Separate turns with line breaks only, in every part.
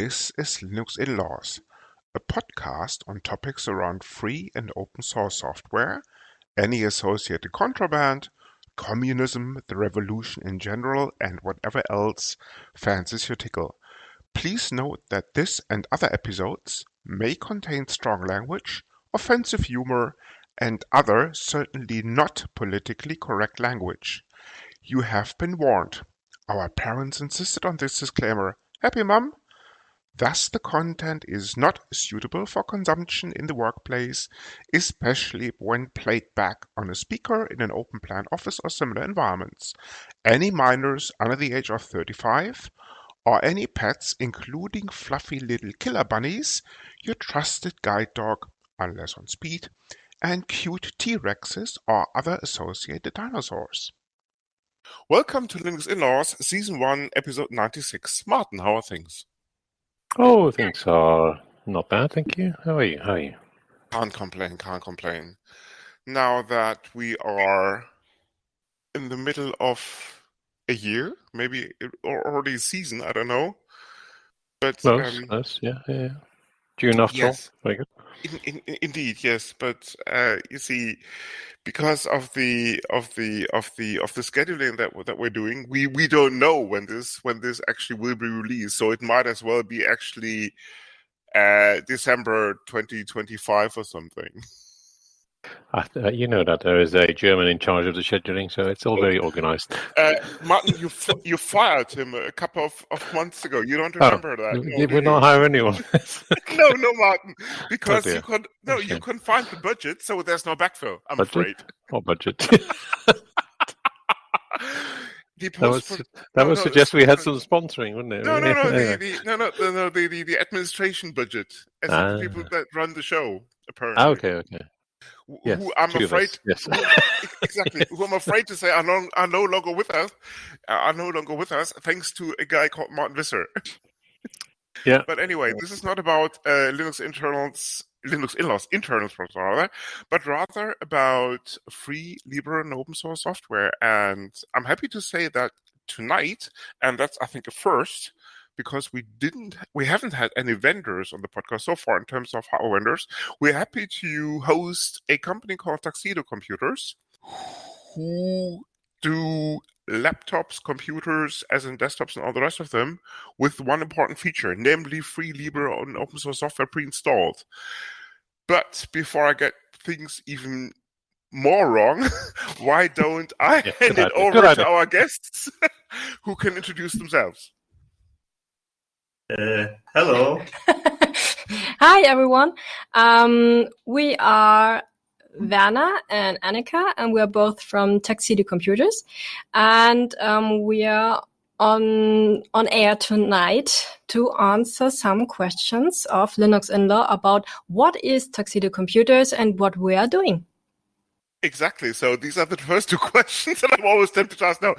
This is Linux in Laws, a podcast on topics around free and open source software, any associated contraband, communism, the revolution in general, and whatever else fancies your tickle. Please note that this and other episodes may contain strong language, offensive humor, and other certainly not politically correct language. You have been warned. Our parents insisted on this disclaimer. Happy Mum? Thus, the content is not suitable for consumption in the workplace, especially when played back on a speaker in an open plan office or similar environments. Any minors under the age of 35, or any pets, including fluffy little killer bunnies, your trusted guide dog, unless on speed, and cute T-Rexes or other associated dinosaurs. Welcome to Linux In-Laws, Season 1, Episode 96. Martin, how are things?
Oh, things are not bad, thank you. How are you?
Can't complain. Now that we are in the middle of a year, maybe or already a season, I don't know. But
Close, yeah. June after all, very good.
Indeed, yes. But you see, because of the scheduling that we're doing, we don't know when this actually will be released. So it might as well be actually December 2025 or something.
You know that there is a German in charge of the scheduling, so it's all very organized.
Martin, you fired him a couple of months ago. You don't remember that?
No, we're not hiring anyone.
No, Martin, because you couldn't find the budget, so there's no backfill. I'm afraid.
What budget? That would suggest we had some sponsoring, wouldn't it?
No. The administration budget, as the people that run the show, apparently.
Okay. Yes,
who I'm afraid,
yes.
Exactly. Who I'm afraid to say are no longer with us, thanks to a guy called Martin Visser.
Yeah.
But anyway, this is not about Linux In-Laws internals, rather, but rather about free, liberal, and open source software. And I'm happy to say that tonight, and that's I think a first, because we haven't had any vendors on the podcast so far in terms of hardware vendors. We're happy to host a company called Tuxedo Computers, who do laptops, computers, as in desktops and all the rest of them, with one important feature, namely free, liberal, and open source software pre-installed. But before I get things even more wrong, why don't I hand it over to our guests who can introduce themselves?
Hello.
Hi, everyone. We are Werner and Annika, and we're both from Tuxedo Computers. And we are on air tonight to answer some questions of Linux In-Law about what is Tuxedo Computers and what we are doing.
Exactly. So these are the first two questions that I'm always tempted to ask now.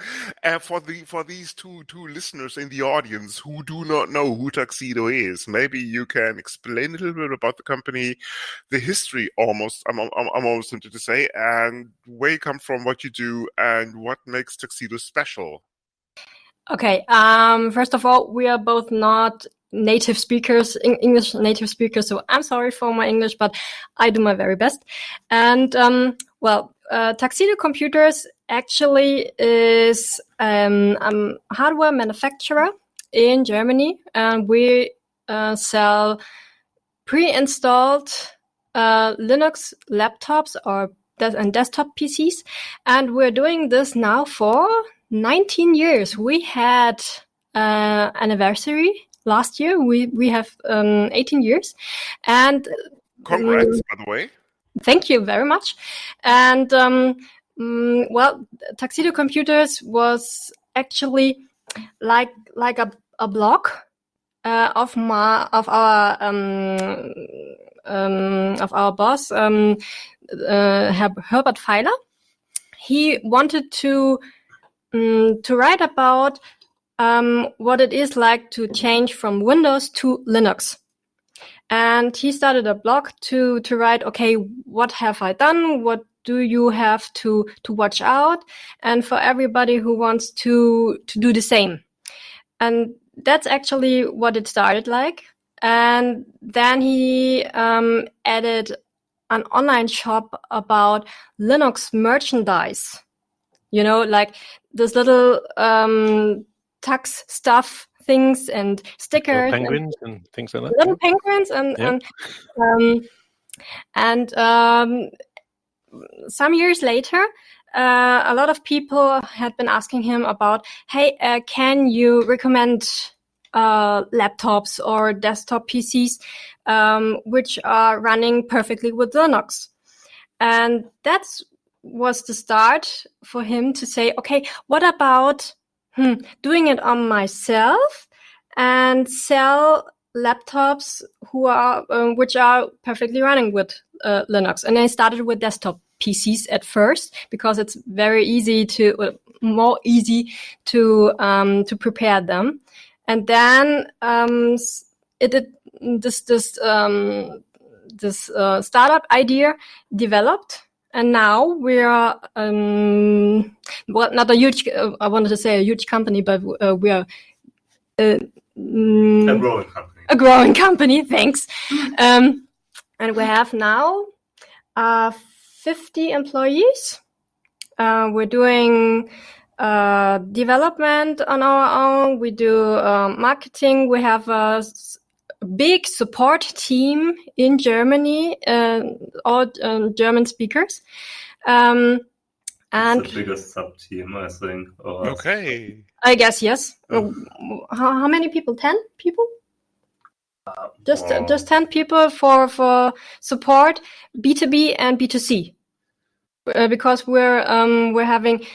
For these two listeners in the audience who do not know who Tuxedo is, maybe you can explain a little bit about the company, the history almost, I'm almost tempted to say, and where you come from, what you do, and what makes Tuxedo special.
Okay. First of all, we are both not native speakers, English native speakers, so I'm sorry for my English, but I do my very best. And Tuxedo Computers actually is a hardware manufacturer in Germany, and we sell pre-installed Linux laptops and desktop PCs, and we're doing this now for 19 years. We had anniversary last year. We have 18 years, and
congrats, by the way.
Thank you very much. And Tuxedo Computers was actually like a blog of our boss, Herbert Feiler. He wanted to write about what it is like to change from Windows to Linux. And he started a blog to write, okay, what have I done? What do you have to watch out? And for everybody who wants to do the same. And that's actually what it started like. And then he added an online shop about Linux merchandise. You know, like those little tux stuff things and stickers,
little penguins and things like that.
little penguins, and some years later, a lot of people had been asking him about, hey, can you recommend laptops or desktop PCs which are running perfectly with Linux? And that was the start for him to say, okay, what about doing it on myself and sell laptops which are perfectly running with Linux? And I started with desktop PCs at first because it's very easy more easy to prepare them. And then this startup idea developed, and now we're not a huge. I wanted to say a huge company, but we are
a growing company.
A growing company, thanks. And we have now 50 employees. We're doing development on our own. We do marketing. We have a big support team in Germany, all German speakers. And
it's the biggest sub-team, I think.
Okay.
I guess, yes. How many people? 10 people? Just 10 people for support, B2B and B2C. Because we're having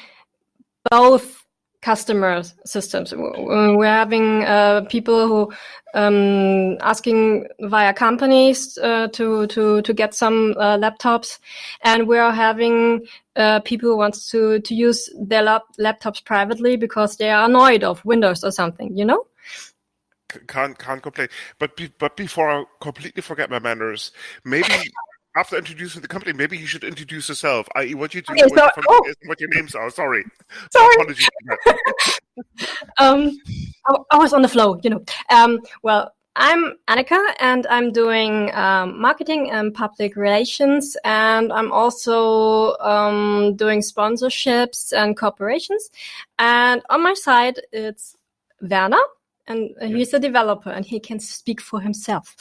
both customer systems. We're having people who asking via companies to get some laptops, and we're having people who want to use their laptops privately because they are annoyed of Windows or something, you know?
Can't complain. But before I completely forget my manners, maybe after introducing the company, maybe you should introduce yourself, i.e. what you do, what your names are. Sorry. Apologies for that.
I was on the flow, you know. Well, I'm Annika, and I'm doing marketing and public relations, and I'm also doing sponsorships and corporations. And on my side, it's Werner, and he's a developer, and he can speak for himself.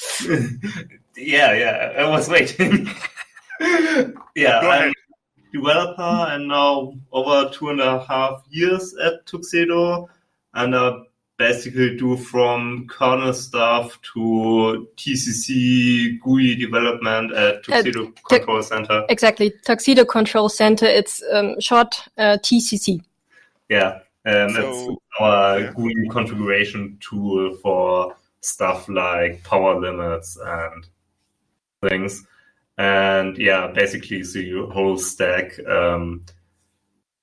Yeah, I was waiting. Yeah, I'm a developer and now over 2.5 years at Tuxedo, and I basically do from kernel stuff to TCC GUI development at Tuxedo Control Center.
Exactly, Tuxedo Control Center. It's short TCC.
Yeah, it's our GUI configuration tool for stuff like power limits and things. And yeah, basically the whole stack.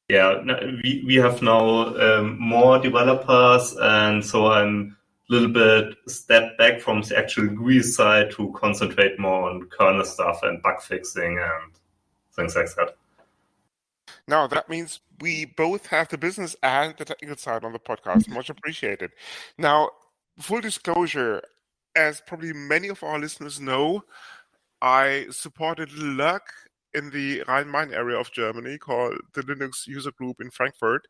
We have now more developers, and so I'm a little bit stepped back from the actual GUI side to concentrate more on kernel stuff and bug fixing and things like that.
Now, that means we both have the business and the technical side on the podcast. Much appreciated. Now, full disclosure, as probably many of our listeners know, I supported LUG in the Rhine-Main area of Germany called the Linux User Group in Frankfurt.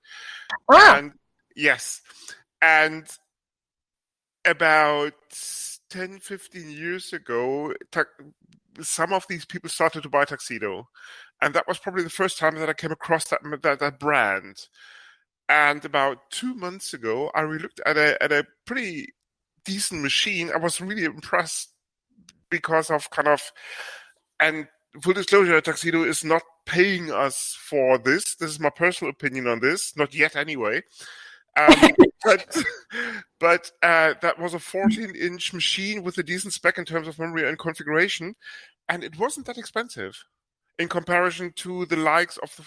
And yes, and about 10, 15 years ago, some of these people started to buy Tuxedo. And that was probably the first time that I came across that brand. And about 2 months ago, I relooked at a pretty decent machine. I was really impressed because of and full disclosure, Tuxedo is not paying us for this. This is my personal opinion on this, not yet anyway. But that was a 14-inch machine with a decent spec in terms of memory and configuration, and it wasn't that expensive in comparison to the likes of the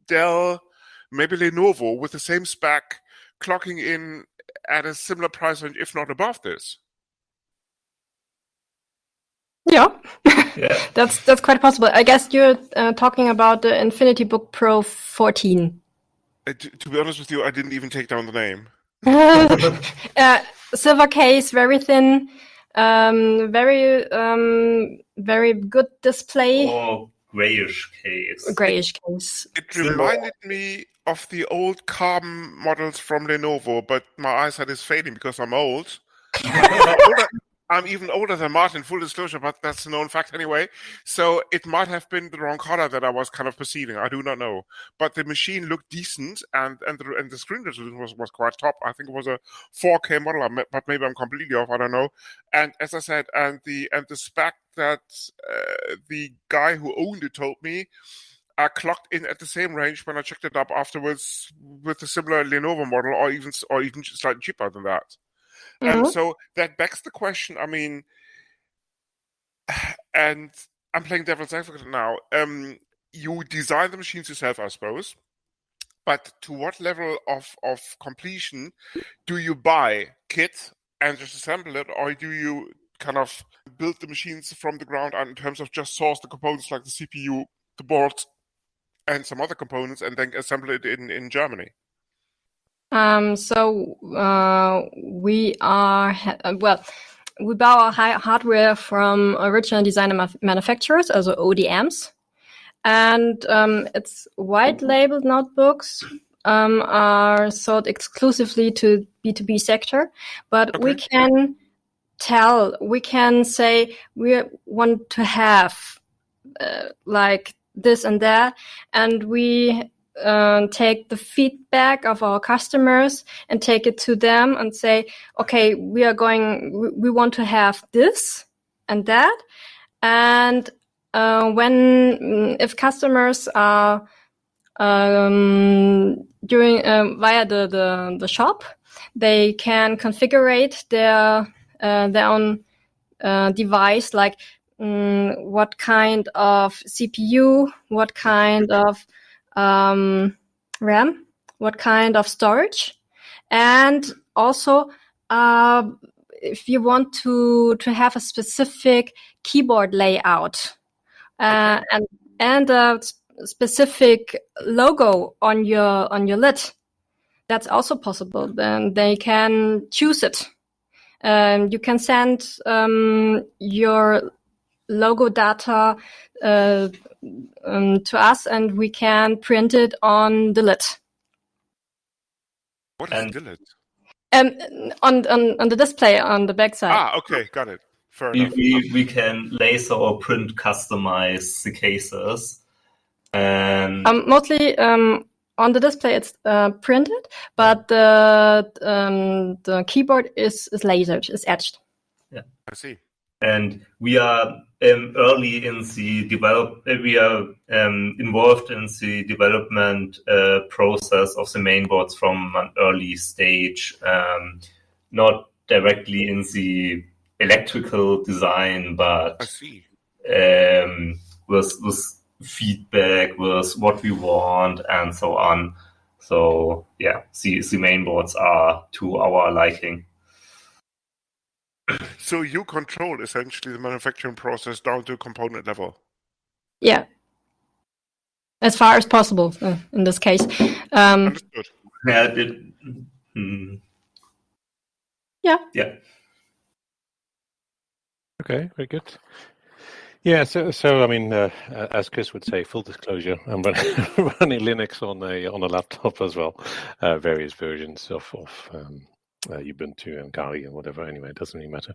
Dell, maybe Lenovo, with the same spec, clocking in at a similar price range, if not above this.
Yeah. That's quite possible. I guess you're talking about the Infinity Book Pro 14.
To be honest with you, I didn't even take down the name.
Silver case, very thin, very good display.
Or grayish case.
Grayish case.
It reminded me of the old carbon models from Lenovo, but my eyesight is fading because I'm old. I'm even older than Martin, full disclosure, but that's a known fact anyway. So it might have been the wrong color that I was kind of perceiving. I do not know. But the machine looked decent, and the screen resolution was quite top. I think it was a 4K model, but maybe I'm completely off. I don't know. And as I said, and the spec that the guy who owned it told me, I clocked in at the same range when I checked it up afterwards with a similar Lenovo model, or even slightly cheaper than that.
Mm-hmm.
So that begs the question, I mean, and I'm playing devil's advocate now. You design the machines yourself, I suppose, but to what level of completion do you buy kit and just assemble it, or do you kind of build the machines from the ground up in terms of just source the components like the CPU, the board, and some other components, and then assemble it in Germany?
So we are we buy our hardware from original designer manufacturers, also ODMs, and it's white labeled notebooks are sold exclusively to B2B sector, but
Okay.
we can say we want to have like this and that, and we take the feedback of our customers and take it to them and say, okay, we want to have this and that. And if customers are doing via the shop, they can configure their own device, like what kind of CPU, what kind of RAM, what kind of storage, and also if you want to have a specific keyboard layout and a specific logo on your lid, that's also possible. Then they can choose it. You can send your logo data to us, and we can print it on the lid.
What is the lid?
On the display on the backside.
Okay, got it. Fair enough.
We can laser or print customize the cases, and
mostly on the display it's printed, but the keyboard is lasered, is etched.
Yeah,
I see.
And we are early in the we are involved in the development process of the mainboards from an early stage, not directly in the electrical design, but
I see.
with feedback, with what we want, and so on. So yeah, the mainboards are to our liking.
So you control essentially the manufacturing process down to component level.
Yeah, as far as possible in this case.
Understood.
Yeah.
Okay, very good. Yeah, so I mean, as Chris would say, full disclosure, I'm running Linux on a laptop as well, various versions of Ubuntu and Kali and whatever. Anyway, it doesn't really matter.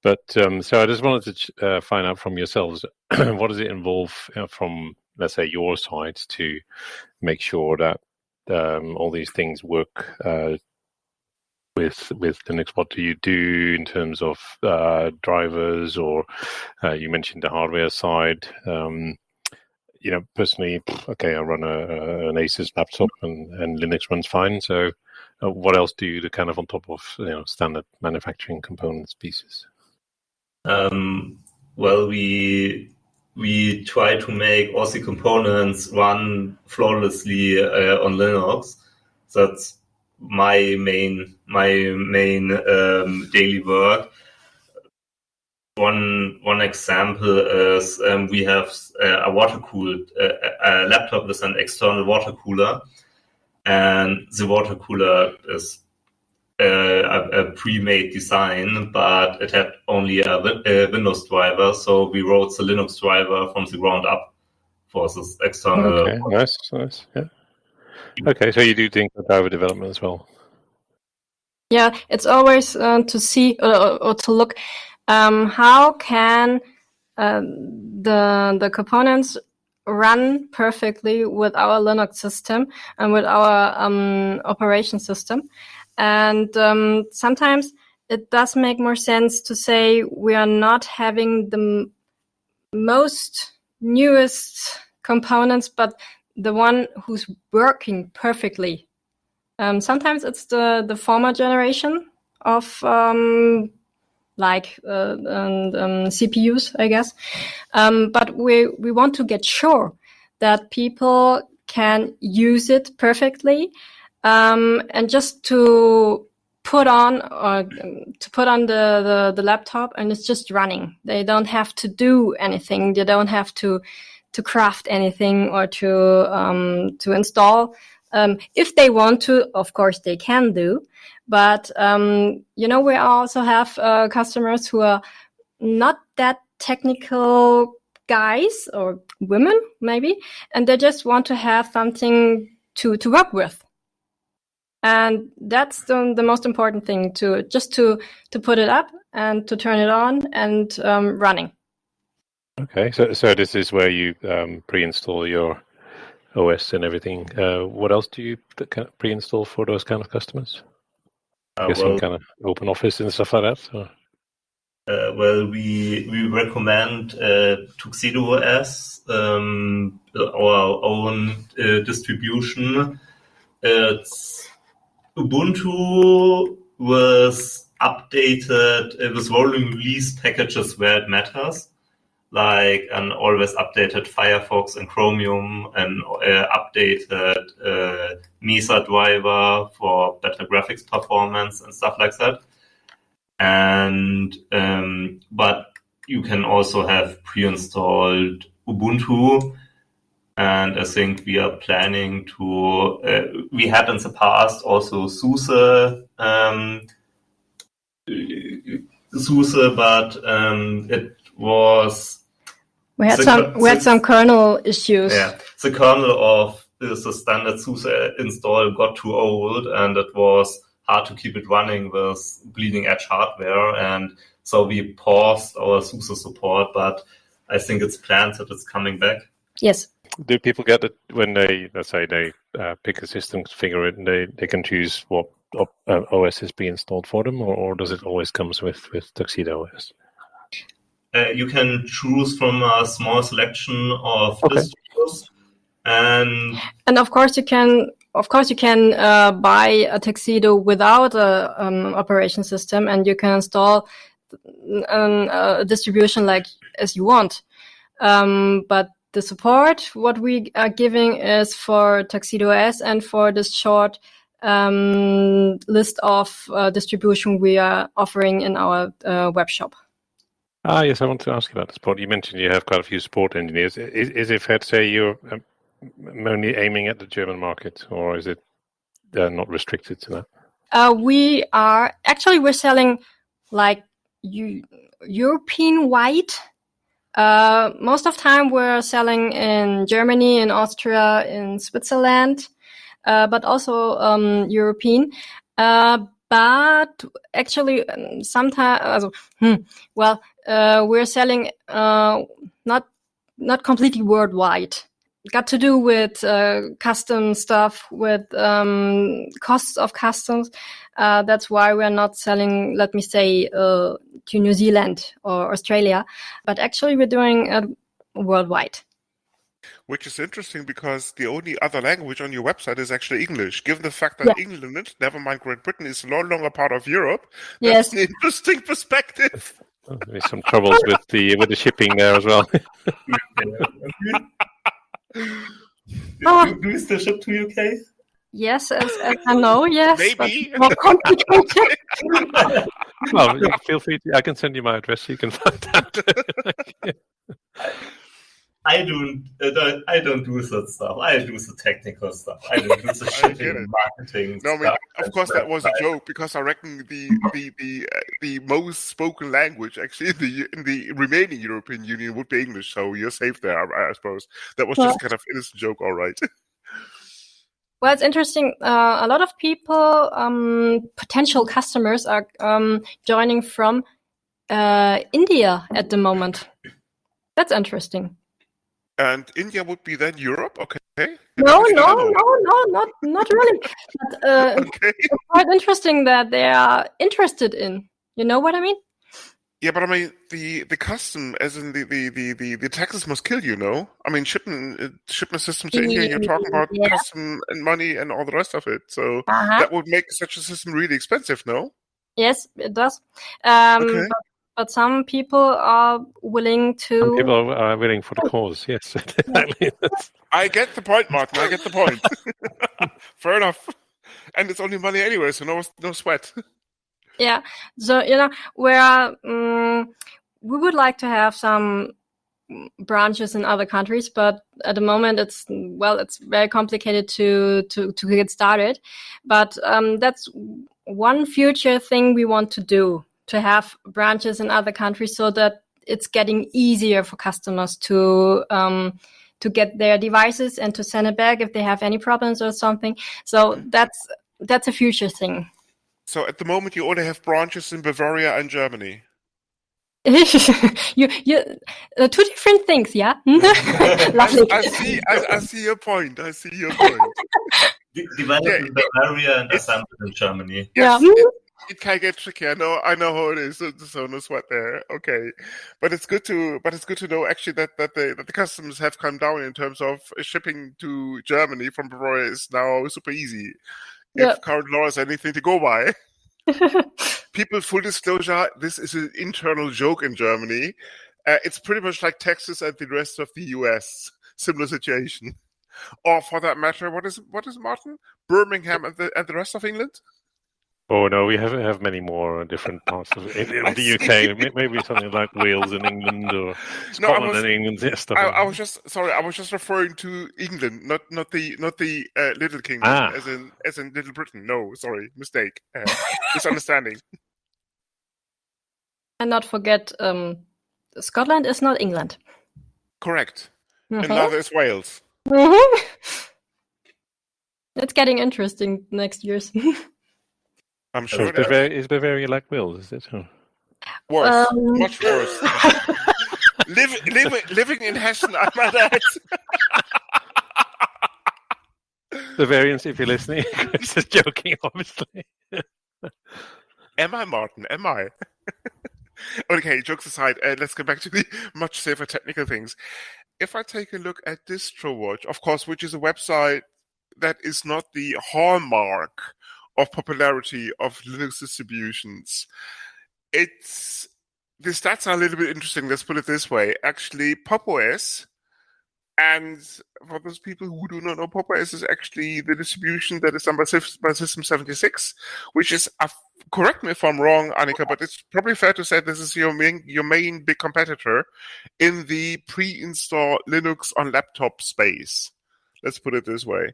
But so I just wanted to find out from yourselves, what does it involve from, let's say, your side to make sure that all these things work with Linux? What do you do in terms of drivers, or you mentioned the hardware side? Personally, okay, I run an Asus laptop and Linux runs fine. So what else do you do kind of on top of standard manufacturing components pieces?
Well, we try to make all the components run flawlessly on Linux. That's my main daily work. One example is we have a water-cooled a laptop with an external water cooler, and the water cooler is a pre-made design, but it had only a Windows driver. So we wrote the Linux driver from the ground up for this external.
Okay, nice. Yeah. Okay, so you do think of driver development as well.
Yeah, it's always to see or to look how can the components run perfectly with our Linux system and with our operation system. And sometimes it does make more sense to say we are not having the most newest components, but the one who's working perfectly. Sometimes it's the former generation of CPUs, I guess. But we want to get sure that people can use it perfectly, and just to put on the laptop and it's just running. They don't have to do anything. They don't have to craft anything or to install. If they want to, of course they can do. But, we also have customers who are not that technical guys or women, maybe, and they just want to have something to work with. And that's the most important thing, to put it up and to turn it on and running.
Okay, so this is where you pre-install your OS and everything. What else do you pre-install for those kind of customers? Some kind of open office and stuff like that? Or?
We recommend Tuxedo OS, our own distribution. It's Ubuntu was updated with rolling release packages where it matters, like an always updated Firefox and Chromium, and updated Mesa driver for better graphics performance and stuff like that. And but you can also have pre-installed Ubuntu. And I think we are planning to. We had in the past also SUSE, but it was.
We had some kernel issues.
Yeah, the kernel of the standard SUSE install got too old, and it was hard to keep it running with bleeding edge hardware, and so we paused our SUSE support. But I think it's planned that it's coming back.
Yes.
Do people get it when they, let's say, they pick a system, configure it, and they can choose what OS is being installed for them, or does it always comes with Tuxedo OS?
You can choose from a small selection of distros, and
of course you can buy a Tuxedo without a operation system, and you can install a distribution like as you want. But the support what we are giving is for Tuxedo OS and for this short list of distribution we are offering in our web shop.
Yes, I want to ask you about the support. You mentioned you have quite a few support engineers. Is it fair to say you're only aiming at the German market, or is it not restricted to that? We're selling like European-wide. Most of the time we're selling in Germany, in Austria, in Switzerland, but also European. But actually, sometimes, we're selling not completely worldwide. Got to do with custom stuff, with costs of customs. That's why we're not selling, let me say, to New Zealand or Australia. But actually, we're doing worldwide.
Which is interesting because the only other language on your website is actually English. Given the fact that England, never mind Great Britain, is no longer part of Europe, that's an interesting perspective.
There's some troubles with the shipping there as well.
Do we still ship to UK?
Yes, as I know, yes.
Maybe.
More complicated.
Well, feel free to, I can send you my address so you can find out.
I don't do that stuff. I do the technical stuff. I don't do the shipping and marketing
No, I mean,
stuff.
of course, that was a joke because I reckon the most spoken language actually in the remaining European Union would be English. So you're safe there, I suppose. That was just kind of innocent joke, all right.
Well, it's interesting. A lot of people, potential customers, are joining from India at the moment. That's interesting.
And India would be then Europe, okay?
No, not really. But
Okay.
it's quite interesting that they are interested in. You know what I mean?
Yeah, but I mean the custom, as in the taxes must kill you, no? I mean shipment system to India. You're talking about custom and money and all the rest of it. So that would make such a system really expensive, no?
Yes, it does.
Okay.
But some people are willing to.
Some people are willing for the cause. Yes, exactly.
I get the point, Martin. I get the point. Fair enough. And it's only money anyway, so no sweat.
Yeah. So we would like to have some branches in other countries, but at the moment it's very complicated to get started. But that's one future thing we want to do, to have branches in other countries so that it's getting easier for customers to get their devices and to send it back if they have any problems or something. So that's a future thing.
So at the moment you only have branches in Bavaria and Germany.
you two different things, yeah. Lovely.
I see your point.
Developed in Bavaria and assembled in Germany.
Yes,
Yeah.
it can get tricky. I know how it is. So no sweat there. Okay, but it's good to know actually that the customs have come down in terms of shipping to Germany from Bavaria is now super easy. If current law is anything to go by. People, full disclosure, this is an internal joke in Germany. It's pretty much like Texas and the rest of the US. Similar situation. Or for that matter, what is Martin? Birmingham and the rest of England?
Oh no, we have many more different parts of in the UK. Maybe something like Wales in England or Scotland in England. Yes,
I was just referring to England, not the Little Kingdom, as in Little Britain. No, sorry, mistake, misunderstanding.
And not forget, Scotland is not England.
Correct.
Mm-hmm.
And neither is Wales.
Mm-hmm. It's getting interesting next years.
I'm sure
is Bavaria like Wales, is it?
Worse, much worse. living in Hessen, I might add.
Bavarians, if you're listening, just joking, obviously.
Am I, Martin? Am I? Okay, jokes aside, let's get back to the much safer technical things. If I take a look at DistroWatch, of course, which is a website that is not the hallmark of popularity of Linux distributions, the stats are a little bit interesting. Let's put it this way. Actually, Pop! OS, and for those people who do not know, Pop! OS is actually the distribution that is done by System 76, which is, correct me if I'm wrong, Annika, but it's probably fair to say this is your main big competitor in the pre-install Linux on laptop space. Let's put it this way.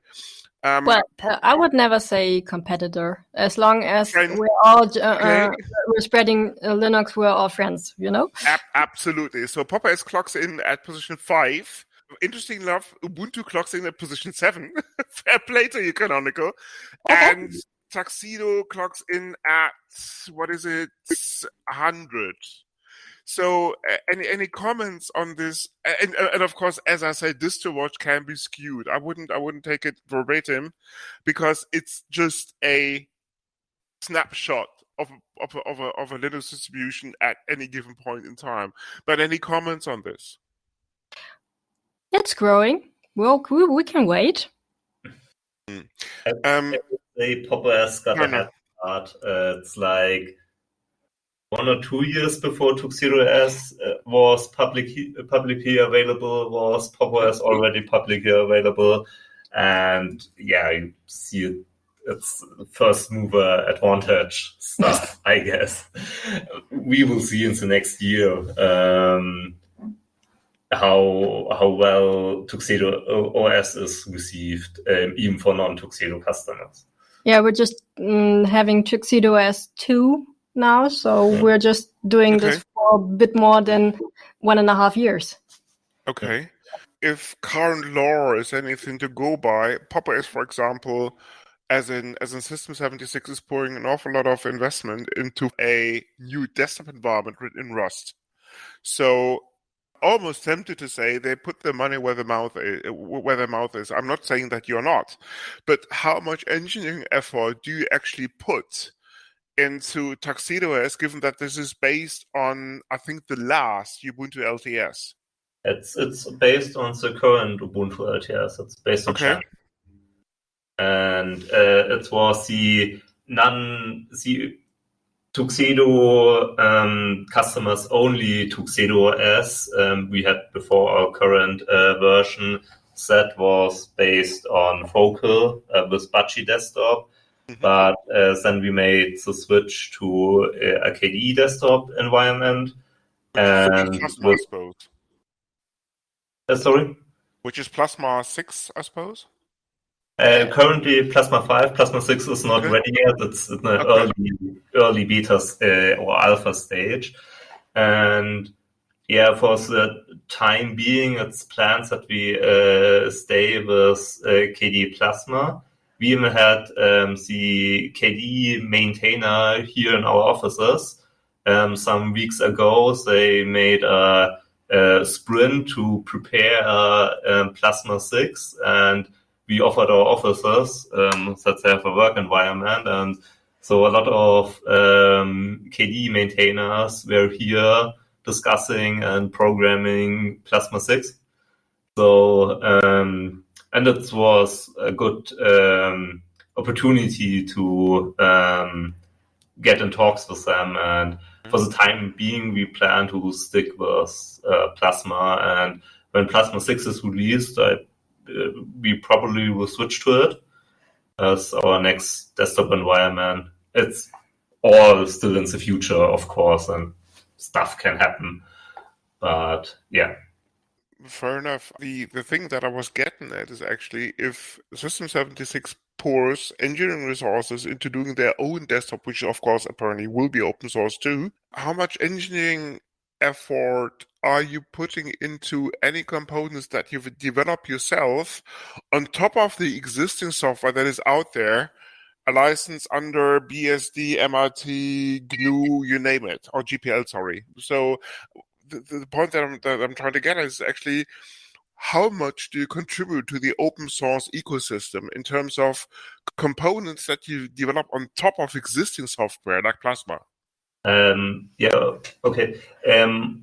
I would never say competitor. As long as we're all we're spreading Linux, we're all friends. You know.
Absolutely. So Pop! OS clocks in at position 5. Interesting enough, Ubuntu clocks in at position 7. Fair play to you, Canonical. And Tuxedo clocks in at 100. So, any comments on this? And of course, as I say, DistroWatch can be skewed. I wouldn't take it verbatim, because it's just a snapshot of a Linux distribution at any given point in time. But any comments on this?
It's growing. Well, we can wait.
I would say Pop! OS got a head start. It's like 1 or 2 years before Tuxedo OS was publicly available, was Pop! OS already publicly available. And yeah, you see it's first mover advantage stuff, I guess. We will see in the next year. how well Tuxedo OS is received, even for non-Tuxedo customers.
Yeah, we're just having Tuxedo as 2 now, so we're just doing this for a bit more than 1.5 years.
Okay. If current law is anything to go by, Papa is, for example, as in System 76 is pouring an awful lot of investment into a new desktop environment written in Rust. So almost tempted to say they put their money where their mouth is. I'm not saying that you're not, but how much engineering effort do you actually put into Tuxedo OS, given that this is based on, I think, the last Ubuntu LTS?
It's based on the current Ubuntu LTS. It's based on Chen. And it was the Tuxedo customers only Tuxedo OS we had before our current version. That was based on Focal with Budgie desktop. But then we made the switch to a KDE desktop environment. And
Plasma, I suppose.
Sorry?
Which is Plasma 6, I suppose?
Currently, Plasma 5, Plasma 6 is not ready yet. It's in the early beta or alpha stage. And yeah, for the time being, it's plans that we stay with KDE Plasma. We even had the KDE maintainer here in our offices. Some weeks ago, they made a sprint to prepare Plasma 6, and we offered our officers that they have a work environment. And so a lot of KDE maintainers were here discussing and programming Plasma 6. So, and it was a good opportunity to get in talks with them. And for the time being, we plan to stick with Plasma. And when Plasma 6 is released, we probably will switch to it as our next desktop environment. It's all still in the future, of course, and stuff can happen. But yeah.
Fair enough. The thing that I was getting at is actually if System 76 pours engineering resources into doing their own desktop, which of course apparently will be open source too, how much engineering effort are you putting into any components that you've developed yourself on top of the existing software that is out there, a license under BSD, MRT, GNU, you name it, or GPL, sorry. So the point that I'm trying to get at is actually how much do you contribute to the open source ecosystem in terms of components that you develop on top of existing software like Plasma?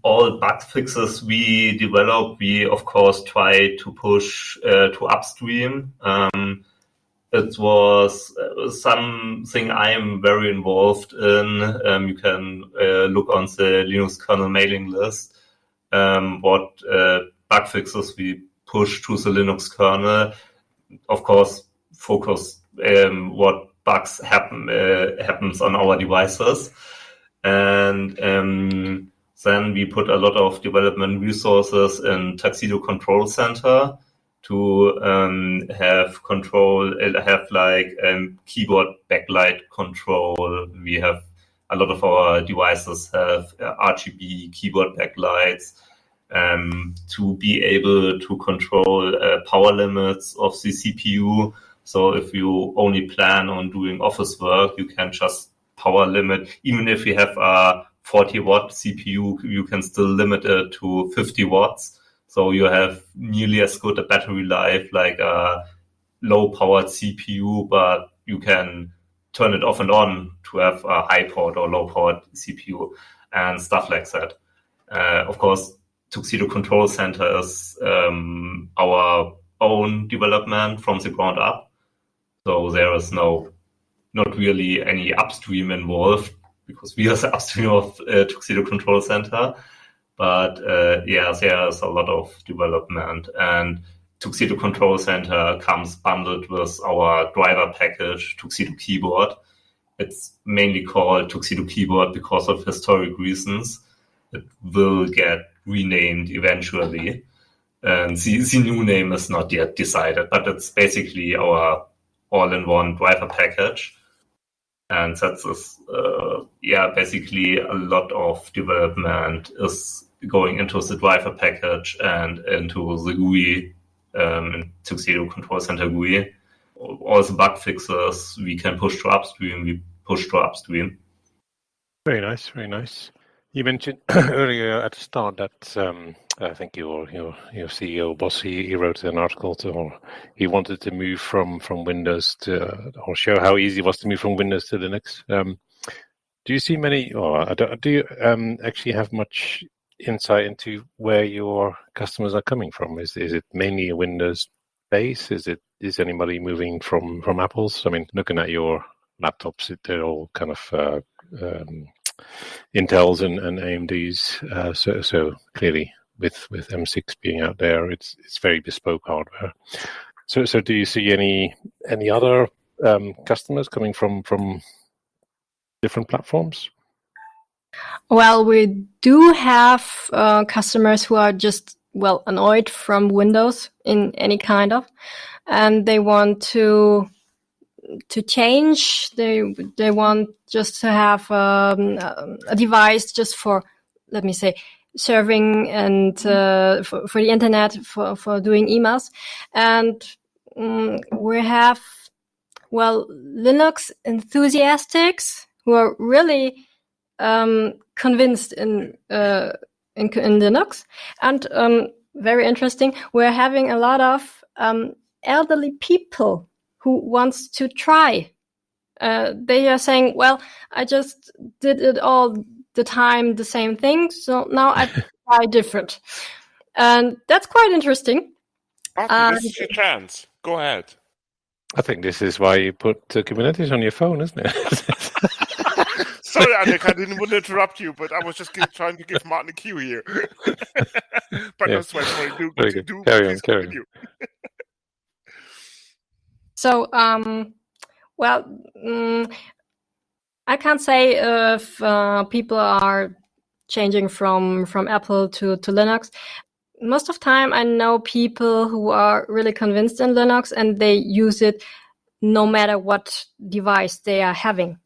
All bug fixes we develop, we of course try to push to upstream. It was something I'm very involved in. You can look on the Linux kernel mailing list, what bug fixes we push to the Linux kernel. Of course, focus what bugs happens on our devices. And then we put a lot of development resources in Tuxedo Control Center to have control, keyboard backlight control. We have a lot of our devices have RGB keyboard backlights to be able to control power limits of the CPU. So if you only plan on doing office work, you can just power limit. Even if you have a 40-watt CPU, you can still limit it to 50 watts. So you have nearly as good a battery life like a low-powered CPU, but you can turn it off and on to have a high-powered or low-powered CPU and stuff like that. Of course, Tuxedo Control Center is our own development from the ground up. So there is not really any upstream involved because we are the upstream of Tuxedo Control Center. But there's a lot of development, and Tuxedo Control Center comes bundled with our driver package, Tuxedo Keyboard. It's mainly called Tuxedo Keyboard because of historic reasons. It will get renamed eventually. And the new name is not yet decided, but it's basically our all-in-one driver package. And that's basically a lot of development is going into the driver package and into the GUI, Tuxedo Control Center GUI. All the bug fixes we can push to upstream, we push to upstream.
Very nice, very nice. You mentioned earlier at the start that I think your CEO boss he wrote an article or he wanted to move from Windows to or show how easy it was to move from Windows to Linux. Do you see many? Or do you actually have much insight into where your customers are coming from? Is it mainly a Windows base? Is anybody moving from Apple's? I mean, looking at your laptops, they're all kind of Intels and AMDs. So clearly, with M6 being out there, it's very bespoke hardware. So do you see any other customers coming from different platforms?
Well, we do have customers who are just annoyed from Windows in any kind of, and they want to change. They want just to have a device just for, let me say, serving and for the internet, for doing emails. And we have Linux enthusiasts who are really convinced in Linux. And very interesting, we're having a lot of elderly people who wants to try. They are saying, well, I just did it all the time, the same thing, so now I try different. And that's quite interesting.
This is your chance. Go ahead.
I think this is why you put Kubernetes on your phone, isn't it?
Sorry, Annika, I didn't want to interrupt you, but I was just trying to give Martin a cue here. But no sweat, sorry. Do carry on.
So, I can't say if people are changing from Apple to Linux. Most of the time, I know people who are really convinced in Linux and they use it no matter what device they are having.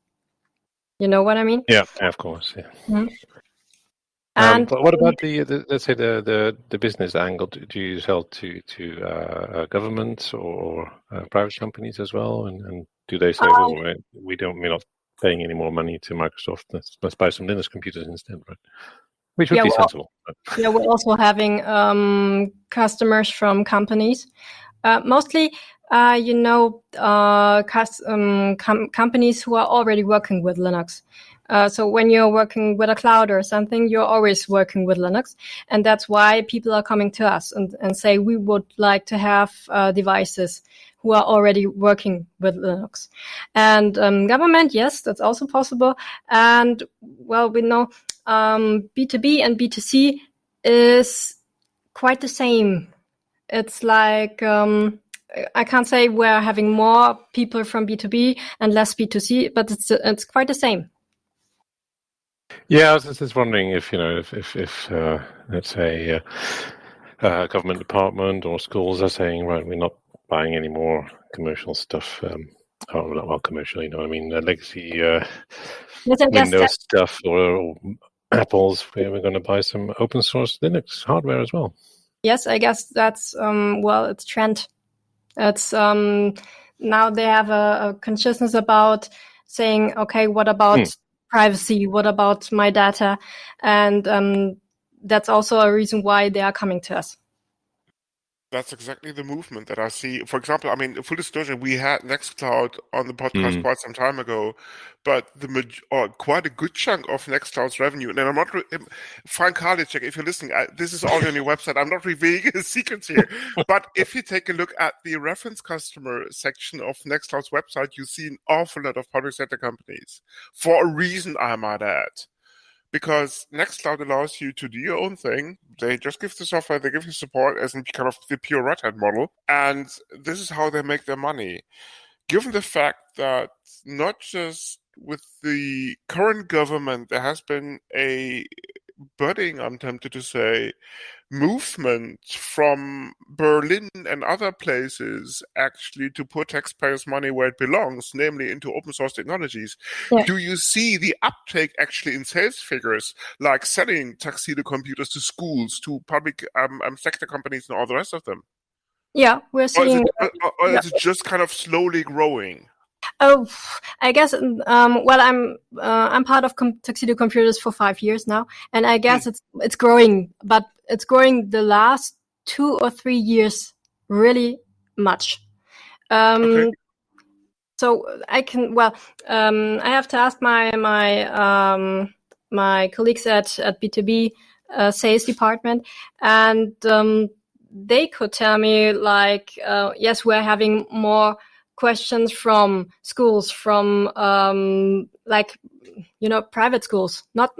You know what I mean?
Yeah, of course. Yeah.
Mm-hmm. And
but what about the let's say the business angle? Do you sell to governments or private companies as well? And do they say, we're not paying any more money to Microsoft? Let's buy some Linux computers instead, right? Which would be sensible.
Yeah, we're also having customers from companies, mostly. Companies who are already working with Linux. So when you're working with a cloud or something, you're always working with Linux. And that's why people are coming to us and say, we would like to have devices who are already working with Linux. And government, yes, that's also possible. And we know B2B and B2C is quite the same. It's like... I can't say we're having more people from B2B and less B2C, but it's quite the same.
Yeah, I was just wondering if let's say a government department or schools are saying, right, we're not buying any more commercial stuff. Commercial, legacy Windows stuff or Apple's. We're going to buy some open source Linux hardware as well.
Yes, I guess that's it's trend. It's now they have a consciousness about saying, okay, what about privacy? What about my data? And that's also a reason why they are coming to us.
That's exactly the movement that I see. For example, full disclosure, we had Nextcloud on the podcast quite some time ago, but quite a good chunk of Nextcloud's revenue, and I'm not, Frank Karliczek, if you're listening, this is all on your website, I'm not revealing the secrets here, but if you take a look at the reference customer section of Nextcloud's website, you see an awful lot of public sector companies, for a reason, I might add. Because Nextcloud allows you to do your own thing. They just give the software, they give you support as in kind of the pure Red Hat model. And this is how they make their money. Given the fact that not just with the current government, there has been a budding, I'm tempted to say, movement from Berlin and other places actually to put taxpayers' money where it belongs, namely into open source technologies.
Yeah.
Do you see the uptake actually in sales figures, like selling Tuxedo computers to schools, to public sector companies and all the rest of them?
Yeah, we're seeing.
Or is it just kind of slowly growing?
Oh, I guess. Well, I'm part of Tuxedo Computers for 5 years now, and I guess it's growing, but it's growing the last 2 or 3 years really much.
Okay.
So I can. Well, I have to ask my colleagues at B2B sales department, and they could tell me like, yes, we're having more questions from schools, from like, private schools, not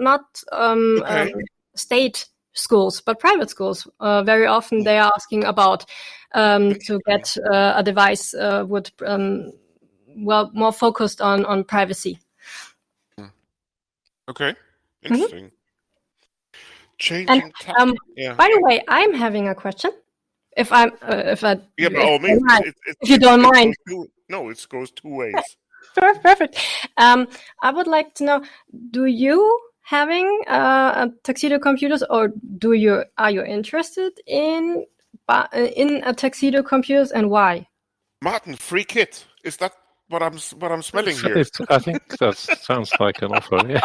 state schools, but private schools. Very often they are asking about to get a device would more focused on privacy.
Okay, interesting.
And by the way, I'm having a question. If I
yeah, by all means,
if you don't mind.
It goes two ways.
Perfect. I would like to know: do you having a Tuxedo computers, or are you interested in a Tuxedo computers, and why?
Martin, free kit. Is that what I'm smelling here?
I think that sounds like an offer. Yeah.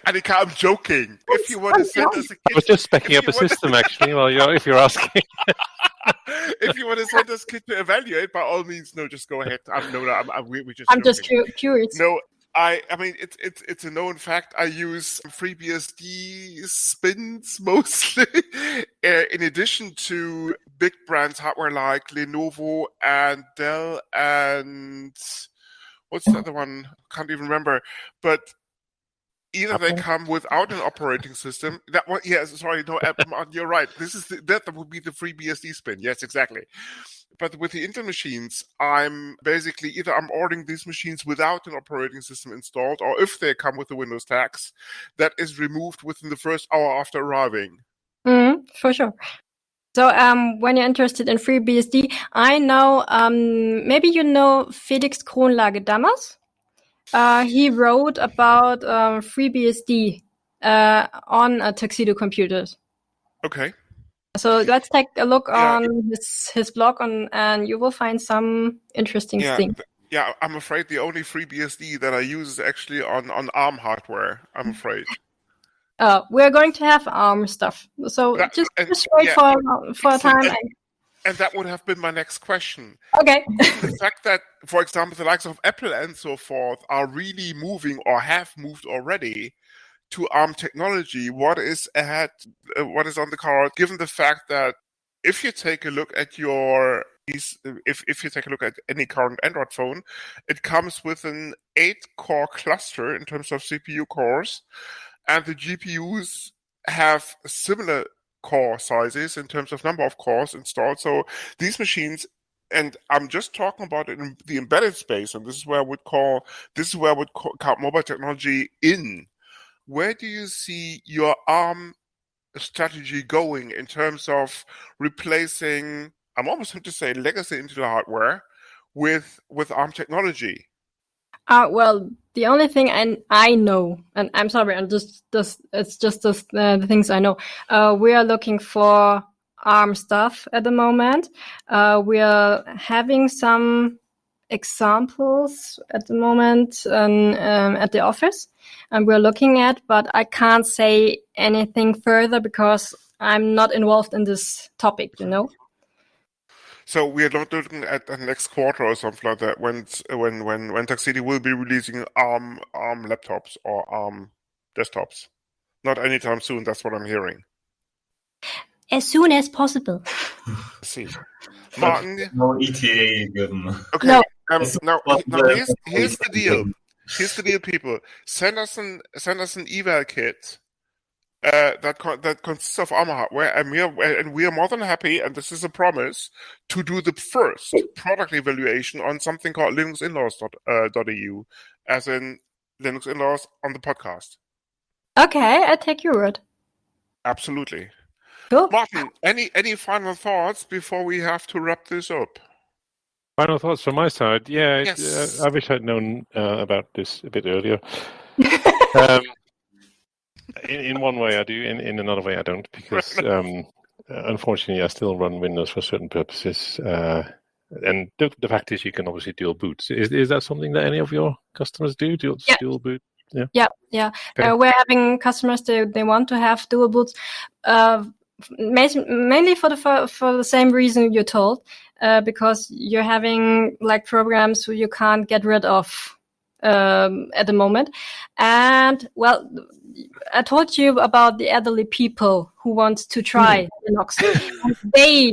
Annika, I'm joking. If you want to send us a kit,
I was just specking up a system actually. Well, if you're asking.
If you want to send us a kit to evaluate, by all means, no, just go ahead.
I'm just curious.
No, I mean it's a known fact. I use FreeBSD spins mostly, in addition to big brands hardware like Lenovo and Dell and what's the other one? Can't even remember. But either they come without an operating system. That one, yes. Sorry, no, you're right. That would be the FreeBSD spin. Yes, exactly. But with the Intel machines, I'm ordering these machines without an operating system installed, or if they come with the Windows tax, that is removed within the first hour after arriving.
For sure. So when you're interested in FreeBSD, I know, maybe you know Felix Kronlage-Dammers. He wrote about FreeBSD on Tuxedo computers.
Okay.
So let's take a look on his blog, and you will find some interesting things.
Yeah, I'm afraid the only FreeBSD that I use is actually on ARM hardware, I'm afraid.
We're going to have ARM stuff. So just wait for a time.
And that would have been my next question.
Okay.
The fact that, for example, the likes of Apple and so forth are really moving or have moved already to ARM technology, what is ahead? What is on the card? Given the fact that if you take a look at if you take a look at any current Android phone, it comes with an 8-core cluster in terms of CPU cores, and the GPUs have similar core sizes in terms of number of cores installed. So these machines, and I'm just talking about it in the embedded space, and this is where I would count mobile technology in. Where do you see your ARM strategy going in terms of replacing, I'm almost going to say, legacy Intel hardware with ARM technology?
Well, the only thing I know, and I'm sorry, it's just the things I know. We are looking for ARM stuff at the moment. We are having some examples at the moment at the office, and we're looking at, but I can't say anything further because I'm not involved in this topic,
So we are not looking at the next quarter or something like that when Tuxedo will be releasing ARM laptops or ARM desktops. Not anytime soon. That's what I'm hearing.
As soon as possible.
See, Martin.
No ETA given.
Okay.
No.
Now here's the deal. Here's the deal, people. Send us an eval kit. That consists of ARM hardware, and we are more than happy, and this is a promise, to do the first product evaluation on something called linuxinlaws.eu, as in Linux in-laws on the podcast.
Okay, I take your word.
Absolutely.
Cool.
Martin, any final thoughts before we have to wrap this up?
Final thoughts from my side. Yeah,
Yes.
I wish I'd known about this a bit earlier. In one way I do, in another way I don't, because unfortunately I still run Windows for certain purposes. And the fact is you can obviously dual boot. Is that something that any of your customers do? Dual boot?
Yeah.
Okay.
We're having customers they want to have dual boots, mainly for the same reason you told, because you're having like programs who you can't get rid of at the moment. And well, I told you about the elderly people who want to try Linux. They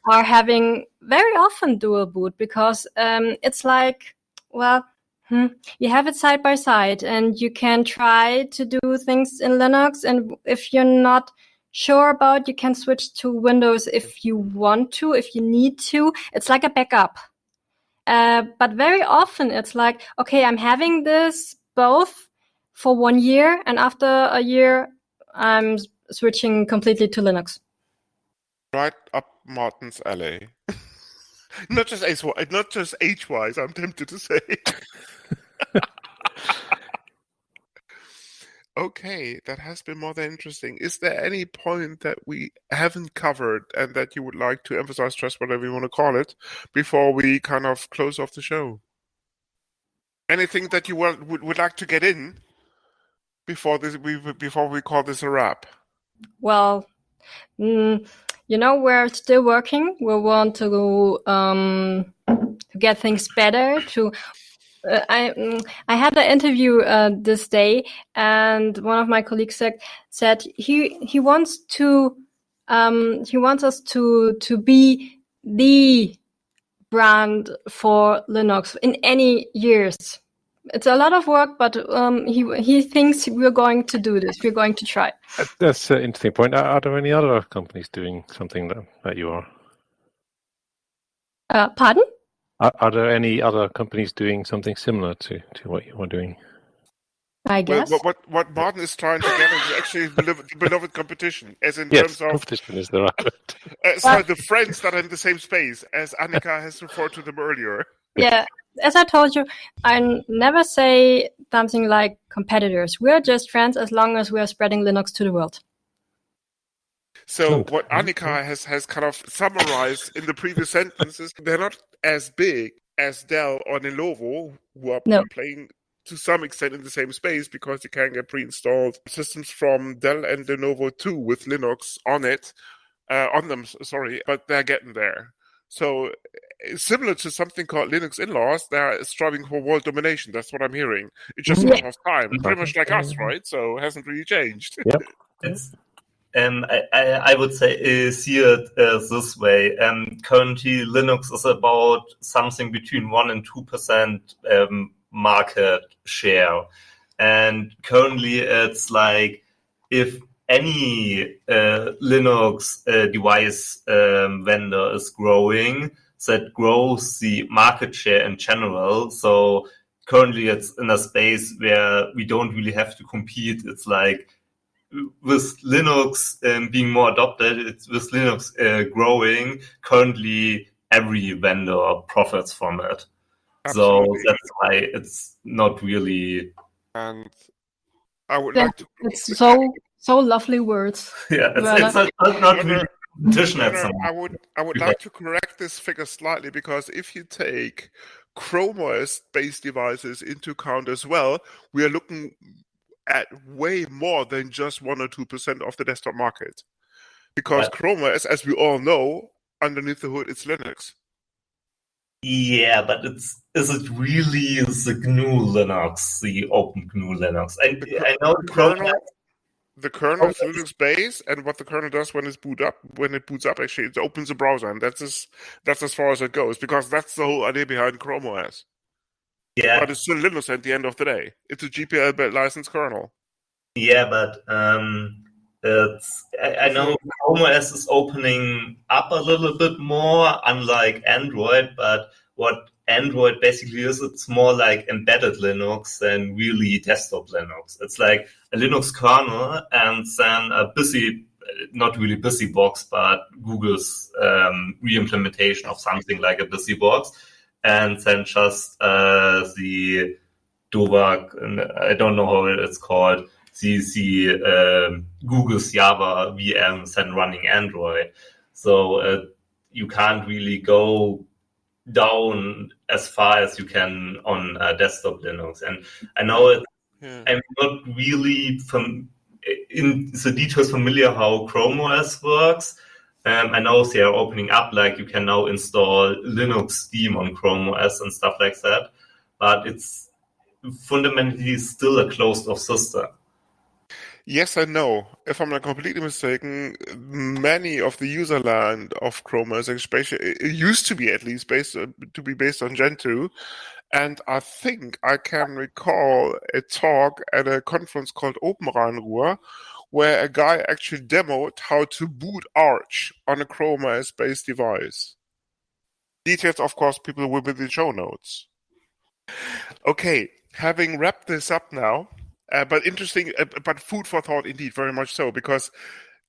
are having very often dual boot because it's like, well, you have it side by side and you can try to do things in Linux. And if you're not sure about, you can switch to Windows if you want to, if you need to. It's like a backup. But very often it's like, okay, I'm having this both for 1 year, and after a year, I'm switching completely to Linux.
Right up Martin's alley. Not just age-wise, I'm tempted to say. Okay, that has been more than interesting. Is there any point that we haven't covered and that you would like to emphasize, stress, whatever you want to call it, before we kind of close off the show? Anything that you would like to get in before we call this a wrap?
Well, we're still working. We want to get things better. I had an interview this day, and one of my colleagues said he wants us to be the brand for Linux in any years. It's a lot of work, but he thinks we're going to do this. We're going to try.
That's an interesting point. Are there any other companies doing something that you are?
Pardon?
Are there any other companies doing something similar to what you are doing?
I guess.
Well, what Martin is trying to get is actually beloved competition, as in
yes,
terms of
competition is the right word.
so the friends that are in the same space, as Annika has referred to them earlier.
Yeah, as I told you, I never say something like competitors. We're just friends as long as we are spreading Linux to the world.
So what Annika has kind of summarized in the previous sentences, they're not as big as Dell or Lenovo, who are playing to some extent in the same space because you can get pre-installed systems from Dell and Lenovo too with Linux on them, but they're getting there. So similar to something called Linux in-laws, they're striving for world domination. That's what I'm hearing. It's just a matter of time. Pretty much like us, right? So it hasn't really changed.
Yep.
I would say see it this way. Currently, Linux is about something between 1% and 2% market share. And currently, it's like if any Linux device vendor is growing, that grows the market share in general. So currently, it's in a space where we don't really have to compete. It's like with Linux being more adopted, with Linux growing, currently every vendor profits from it. Absolutely. So that's why it's not really.
And I would like to.
It's so lovely words.
Yeah, it's not really competition at some.
I would like to correct this figure slightly, because if you take Chrome OS based devices into account as well, we are looking at way more than just 1 or 2% of the desktop market. Because Chrome OS, as we all know, underneath the hood, it's Linux.
Yeah, but is it really the GNU Linux, the open GNU Linux? I know
the kernel is Linux based, and what the kernel does when it boots up, actually, it opens a browser, and that's as far as it goes, because that's the whole idea behind Chrome OS.
Yeah.
But it's still Linux at the end of the day. It's a GPL licensed kernel.
Yeah, but I know Chrome OS is opening up a little bit more, unlike Android, but what Android basically is, it's more like embedded Linux than really desktop Linux. It's like a Linux kernel and then a not really busy box, but Google's re-implementation of something like a busy box, and then just the Dovak, I don't know how it's called, the Google's Java VMs and running Android. So you can't really go down as far as you can on desktop Linux. And I know I'm not really in the details familiar how Chrome OS works. I know they are opening up, like you can now install Linux Steam on Chrome OS and stuff like that, but it's fundamentally still a closed-off system.
Yes and no. If I'm not completely mistaken, many of the user land of Chrome OS, especially, it used to be at least based on Gentoo. And I think I can recall a talk at a conference called Open Rheinruhr, where a guy actually demoed how to boot Arch on a Chrome OS-based device. Details, of course, people will be in the show notes. Okay, having wrapped this up now, but interesting, but food for thought indeed, very much so, because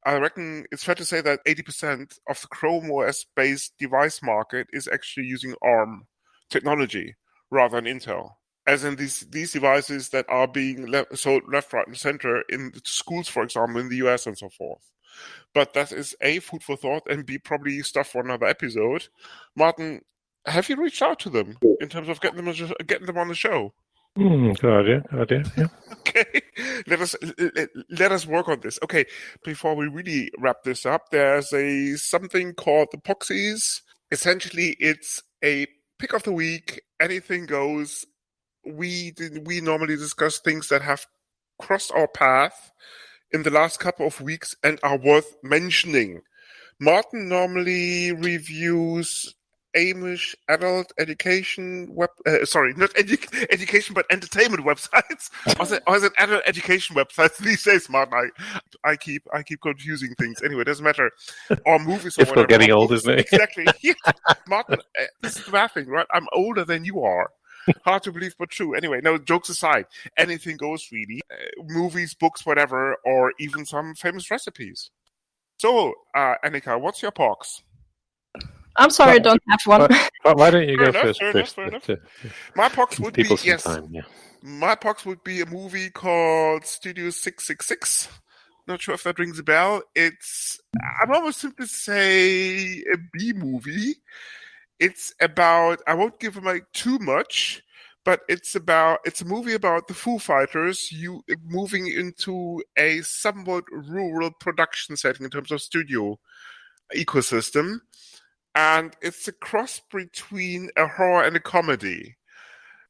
I reckon it's fair to say that 80% of the Chrome OS-based device market is actually using ARM technology rather than Intel. As in these devices that are being sold left, right, and center in schools, for example, in the US and so forth. But that is A, food for thought, and B, probably stuff for another episode. Martin, have you reached out to them in terms of getting them on the show?
Good idea, yeah.
Okay, let us work on this. Okay, before we really wrap this up, there's something called the Poxies. Essentially, it's a pick of the week, anything goes. We normally discuss things that have crossed our path in the last couple of weeks and are worth mentioning. Martin normally reviews Amish adult education not education, but entertainment websites. or is it adult education websites these days, Martin? I keep confusing things. Anyway, it doesn't matter. Or movies or
If
whatever.
we're getting old, isn't it?
Exactly. Yeah. Martin, this is the bad thing, right? I'm older than you are. Hard to believe, but true. Anyway, no, jokes aside, anything goes really. Movies, books, whatever, or even some famous recipes. So, Annika, what's your pox?
I'm sorry, I don't have one.
Why don't you go first?
Fair enough. My pox would be
time, yeah.
My pox would be a movie called Studio 666. Not sure if that rings a bell. I'm almost simply say a B movie. It's about, I won't give away too much, but it's a movie about the Foo Fighters moving into a somewhat rural production setting in terms of studio ecosystem. And it's a cross between a horror and a comedy.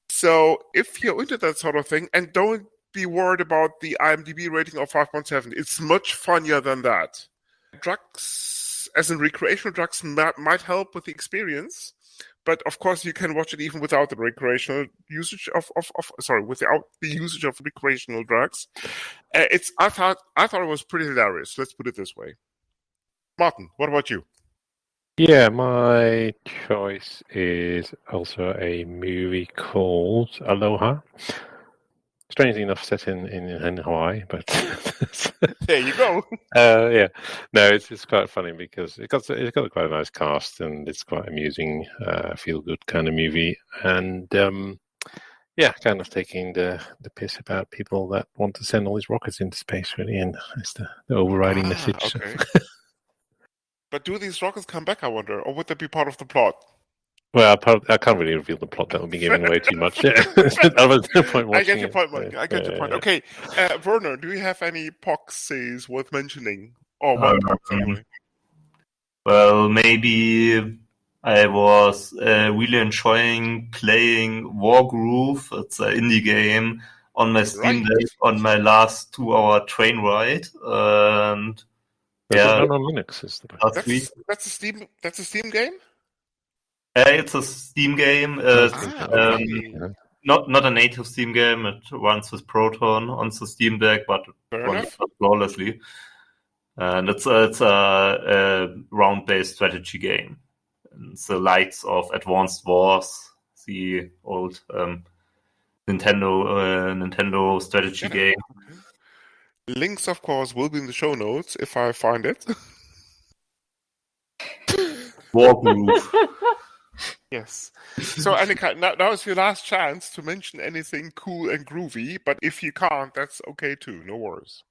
So if you're into that sort of thing, and don't be worried about the IMDb rating of 5.7, it's much funnier than that. Drugs, as in recreational drugs, might help with the experience, but of course you can watch it even without the recreational usage without the usage of recreational drugs. I thought it was pretty hilarious. Let's put it this way. Martin, what about you?
Yeah, my choice is also a movie called Aloha. Strangely enough, set in Hawaii, but
there you go.
Yeah, no, it's quite funny because it's got quite a nice cast and it's quite amusing, feel good kind of movie, and yeah, kind of taking the piss about people that want to send all these rockets into space, really, and it's the overriding message.
Okay. But do these rockets come back, I wonder, or would that be part of the plot?
Well, I can't really reveal the plot. That would be giving away too much. Yeah. That was the point.
I get your point, Mike. I get your point. Okay, Werner, do you have any poxies worth mentioning? Or one pox, anyway?
Well, maybe I was really enjoying playing Wargroove. It's an indie game on my Steam Deck on my last 2-hour train ride, and
yeah, on Linux is the
that's a Steam game.
It's a Steam game. Not a native Steam game. It runs with Proton on the Steam Deck, but runs flawlessly. And it's a round-based strategy game. It's the likes of Advanced Wars, the old Nintendo strategy game.
Okay. Links, of course, will be in the show notes if I find it.
Wargroove.
Yes. So, Annika, now is your last chance to mention anything cool and groovy, but if you can't, that's okay too. No worries.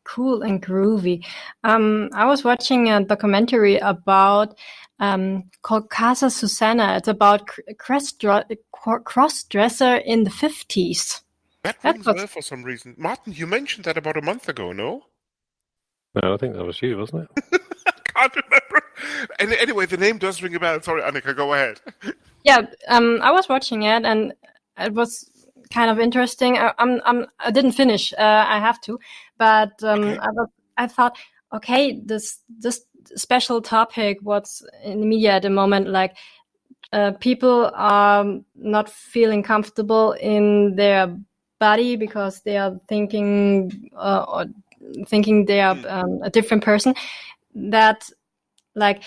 Cool and groovy. I was watching a documentary about called Casa Susana. It's about cross-dresser in the 50s.
That rings a bell for some reason. Martin, you mentioned that about a month ago, no?
No, I think that was you, wasn't it?
I can't remember. Anyway, the name does ring a bell. Sorry, Annika, go ahead.
Yeah, I was watching it, and it was kind of interesting. I didn't finish. I have to, but
Okay.
I thought, okay, this special topic, what's in the media at the moment, like people are not feeling comfortable in their body because they are thinking they are a different person. That, like,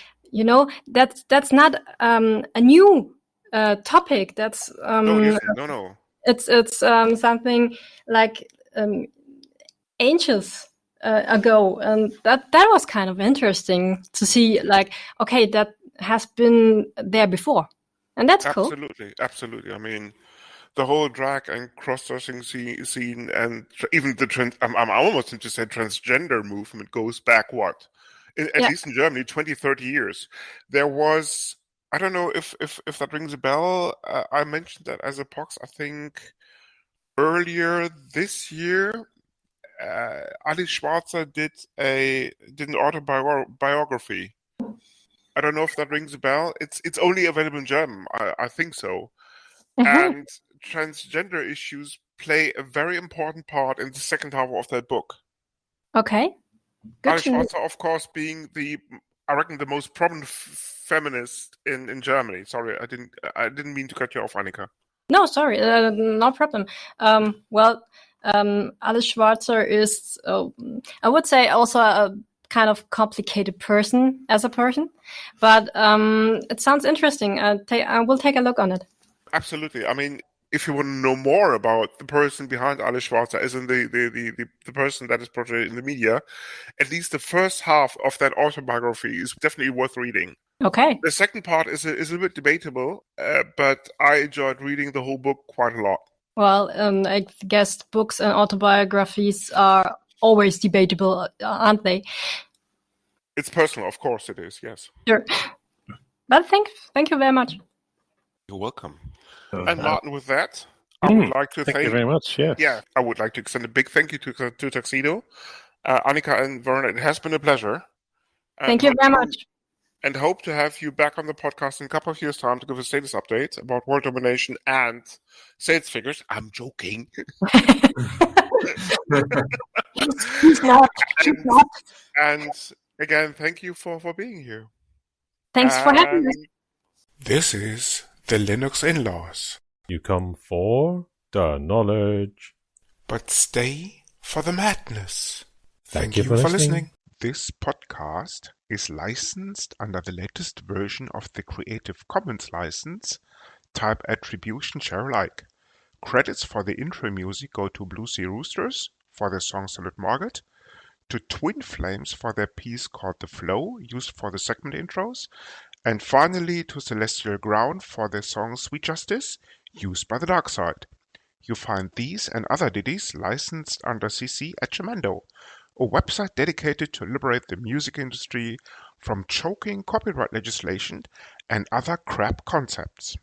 that's not a new topic. That's
No, it isn't. No.
It's something like ages ago, and that was kind of interesting to see. Like, okay, that has been there before, and that's cool.
Absolutely. I mean, the whole drag and cross-dressing scene, and even the I'm almost going to say transgender movement goes back at least in Germany, 20, 30 years. There was, I don't know if that rings a bell. I mentioned that as a POX, I think earlier this year. Ali Schwarzer did an autobiography. I don't know if that rings a bell. It's only available in German. I think so.
Mm-hmm.
And transgender issues play a very important part in the second half of that book.
Okay.
Ali Schwarzer, of course, being I reckon the most prominent feminist in Germany. Sorry, I didn't mean to cut you off, Annika.
No, sorry, no problem. Alice Schwarzer is, I would say, also a kind of complicated person as a person, but it sounds interesting. I will take a look on it.
Absolutely. I mean, if you want to know more about the person behind Alice Schwarzer, as in the person that is portrayed in the media, at least the first half of that autobiography is definitely worth reading.
Okay.
The second part is a bit debatable, but I enjoyed reading the whole book quite a lot.
Well, I guess books and autobiographies are always debatable, aren't they?
It's personal, of course it is, yes.
Sure. But thank you very much.
You're welcome. And Martin, with that, I would like to
thank you very much.
Yeah, I would like to extend a big thank you to Tuxedo. Annika and Werner, it has been a pleasure.
Thank you very much.
And hope to have you back on the podcast in a couple of years' time to give a status update about world domination and sales figures. I'm joking.
He's not.
And again, thank you for being here.
Thanks for having us.
This is the Linux In-Laws.
You come for the knowledge,
but stay for the madness.
Thank you for listening.
This podcast is licensed under the latest version of the Creative Commons license, type Attribution Share Alike. Credits for the intro music go to Blue Sea Roosters for their song Solid Market, to Twin Flames for their piece called The Flow, used for the segment intros, and finally to Celestial Ground for their song Sweet Justice, used by the Dark Side. You find these and other ditties licensed under CC at Jamendo, a website dedicated to liberate the music industry from choking copyright legislation and other crap concepts.